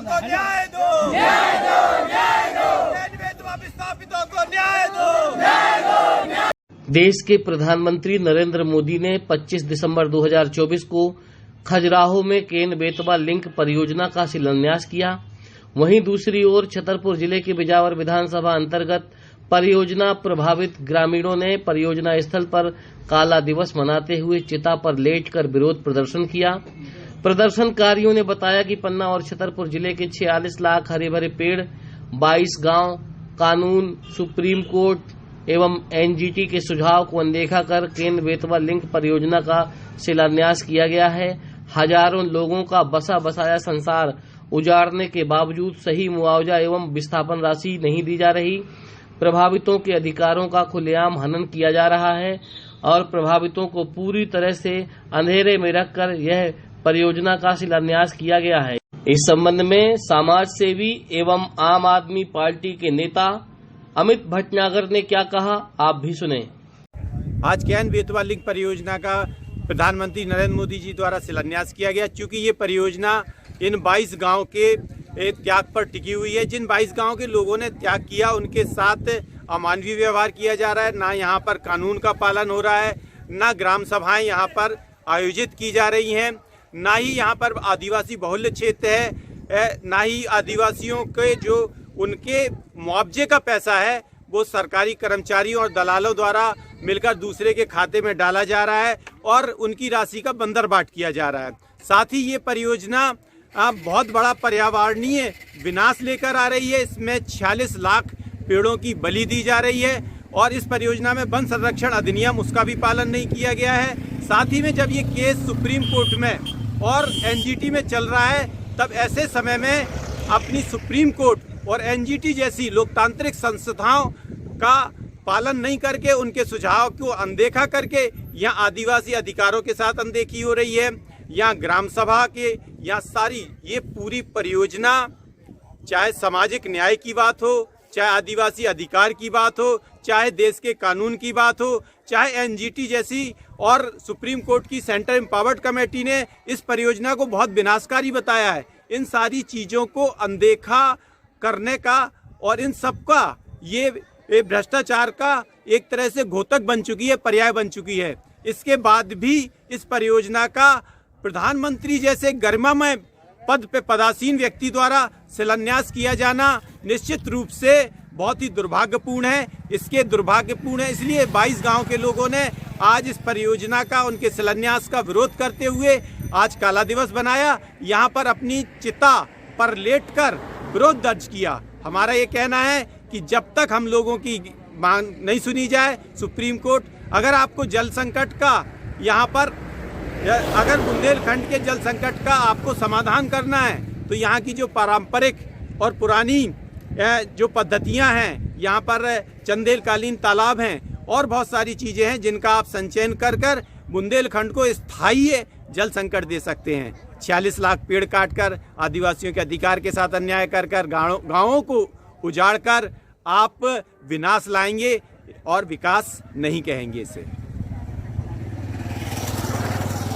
को न्याय दो, न्याय दो, न्याय दो, बेतवा विस्थापितों को न्याय दो, न्याय दो। देश के प्रधानमंत्री नरेंद्र मोदी ने 25 दिसंबर 2024 को खजुराहो में केन बेतवा लिंक परियोजना का शिलान्यास किया। वहीं दूसरी ओर छतरपुर जिले के बिजावर विधानसभा अंतर्गत परियोजना प्रभावित ग्रामीणों ने परियोजना स्थल पर काला दिवस मनाते हुए चिता पर लेटकर विरोध प्रदर्शन किया। प्रदर्शनकारियों ने बताया कि पन्ना और छतरपुर जिले के 46 लाख हरे भरे पेड़, 22 गांव, कानून, सुप्रीम कोर्ट एवं एनजीटी के सुझाव को अनदेखा कर केन बेतवा लिंक परियोजना का शिलान्यास किया गया है। हजारों लोगों का बसा बसाया संसार उजाड़ने के बावजूद सही मुआवजा एवं विस्थापन राशि नहीं दी जा रही। प्रभावितों के अधिकारों का खुलेआम हनन किया जा रहा है और प्रभावितों को पूरी तरह से अंधेरे में रखकर यह परियोजना का शिलान्यास किया गया है। इस संबंध में समाज सेवी एवं आम आदमी पार्टी के नेता अमित भटनागर ने क्या कहा, आप भी सुने। आज केन बेतवा लिंक परियोजना का प्रधानमंत्री नरेंद्र मोदी जी द्वारा शिलान्यास किया गया। चूंकि ये परियोजना इन 22 गांव के त्याग पर टिकी हुई है। जिन 22 गांव के लोगों ने त्याग किया उनके साथ अमानवीय व्यवहार किया जा रहा है। ना यहाँ पर कानून का पालन हो रहा है, ना ग्राम सभाएं यहाँ पर आयोजित की जा रही हैं, ना ही यहाँ पर आदिवासी बहुल्य क्षेत्र है, ना ही आदिवासियों के जो उनके मुआवजे का पैसा है वो सरकारी कर्मचारियों और दलालों द्वारा मिलकर दूसरे के खाते में डाला जा रहा है और उनकी राशि का बंदरबाट किया जा रहा है। साथ ही ये परियोजना बहुत बड़ा पर्यावरणीय विनाश लेकर आ रही है। इसमें 46 लाख पेड़ों की बलि दी जा रही है और इस परियोजना में वन संरक्षण अधिनियम उसका भी पालन नहीं किया गया है। साथ ही में जब ये केस सुप्रीम कोर्ट में और एनजीटी में चल रहा है तब ऐसे समय में अपनी सुप्रीम कोर्ट और एनजीटी जैसी लोकतांत्रिक संस्थाओं का पालन नहीं करके उनके सुझाव को अनदेखा करके यहाँ आदिवासी अधिकारों के साथ अनदेखी हो रही है। यहाँ ग्राम सभा के यहाँ सारी ये पूरी परियोजना, चाहे सामाजिक न्याय की बात हो, चाहे आदिवासी अधिकार की बात हो, चाहे देश के कानून की बात हो, चाहे एनजीटी जैसी और सुप्रीम कोर्ट की सेंट्रल एम्पावर्ड कमेटी ने इस परियोजना को बहुत विनाशकारी बताया है। इन सारी चीज़ों को अनदेखा करने का और इन सब का ये भ्रष्टाचार का एक तरह से घोतक बन चुकी है, पर्याय बन चुकी है। इसके बाद भी इस परियोजना का प्रधानमंत्री जैसे गरिमामय पद पे पदासीन व्यक्ति द्वारा शिलान्यास किया जाना निश्चित रूप से बहुत ही दुर्भाग्यपूर्ण है। इसके दुर्भाग्यपूर्ण है इसलिए 22 गांव के लोगों ने आज इस परियोजना का, उनके शिलान्यास का विरोध करते हुए आज काला दिवस बनाया। यहाँ पर अपनी चिता पर लेटकर विरोध दर्ज किया। हमारा ये कहना है कि जब तक हम लोगों की मांग नहीं सुनी जाए, सुप्रीम कोर्ट अगर आपको जल संकट का यहाँ पर अगर बुंदेलखंड के जल संकट का आपको समाधान करना है तो यहाँ की जो पारंपरिक और पुरानी जो पद्धतियाँ हैं, यहाँ पर चंदेलकालीन तालाब हैं और बहुत सारी चीज़ें हैं जिनका आप संचयन कर बुंदेलखंड को स्थायी जल संकट दे सकते हैं। 46 लाख पेड़ काटकर आदिवासियों के अधिकार के साथ अन्याय कर गाँवों को उजाड़ कर आप विनाश लाएंगे और विकास नहीं कहेंगे इसे।